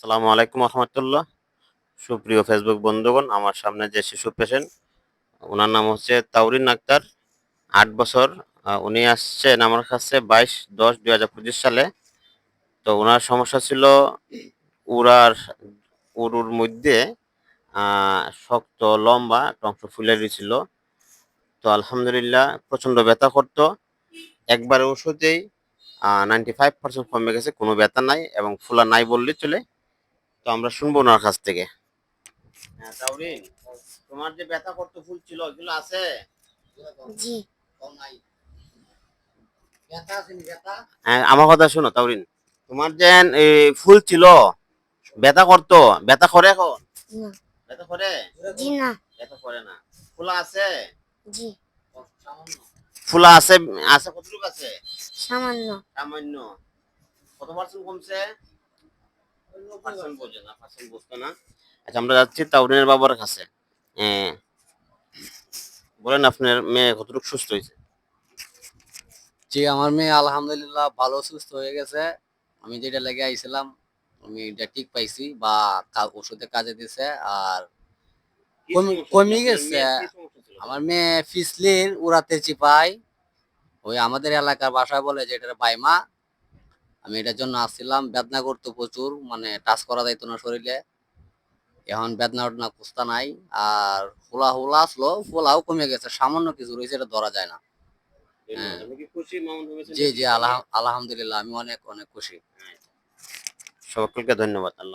আসসালামু আলাইকুম রহমতুল্লাহ। সুপ্রিয় ফেসবুক বন্ধুগণ, আমার সামনে যে শিশু পেশেন্ট, ওনার নাম হচ্ছে তাউরিন আক্তার, ৮ বছর। উনি আসছেন আমার কাছে 22/10/2025 সালে। তো ওনার সমস্যা ছিল উড়ার উরুর মধ্যে শক্ত লম্বা একটা অংশ ফুলে গেছিল। তো আলহামদুলিল্লাহ প্রচন্ড ব্যথা করতো। একবারে ওষুধেই 95% কমে গেছে, কোনো ব্যথা নাই এবং ফুলা নাই বললেই চলে। তো আমরা শুনবো ওনার কাছ থেকে। হ্যাঁ তাওরিন, তোমার যে ব্যথা করতে ফুল ছিল ওগুলো আছে? জি। হ্যাঁ, আমার কথা শোনো তাওরিন, তোমার যে এই ফুল ছিল ব্যথা করতো, ব্যথা করে এখন? না। ব্যথা করে? জি না। ব্যথা করে না। ফুলা আছে? জি। ফুলা আছে? আছে কতটুকু আছে? সামান্য। সামান্য। কত পার্সেন্ট কমছে? পার্সেন্ট বোঝে না, পার্সেন্ট বুঝতো না। আচ্ছা, আমরা যাচ্ছি তাওরিনের বাবার কাছে। হ্যাঁ, বলেন আপনার মেয়ে কতটুকু সুস্থ হয়েছে? জি, আমার মেয়ে আলহামদুলিল্লাহ ভালো সুস্থ হয়ে গেছে। আমি যেটা লেগে আইছিলাম আমি এটা ঠিক পাইছি বা ওষুধে কাজে দিছে। আর কি সমস্যা ছিল কমে আপনার গেছে। মেয়ের? কি সমস্যা ছিল আমার বলেন? মেয়ে ফিসলির উড়াতে চিপাই, ওই আমাদের এলাকার ভাষায় বলে যে এটা বাইমা। আমি এটার জন্য আসছিলাম, বেদনা করতো প্রচুর, মানে টাচ করা যাইতো না শরীরে। এখন বেদনা উঠনা কুস্তা নাই। আর ফোলা ফোলা আসলো, ফোলাও কমে গেছে, সামান্য কিছু রয়েছে, এটা ধরা যায় না। ধন্যবাদ। হ্যাঁ। আপনি কি খুশি মামুন হোসেন জি জি, চিকিৎসা নিয়ে? আলহামদুলিল্লাহ আমি অনেক অনেক খুশি। সকলকে ধন্যবাদ। আল্লাহ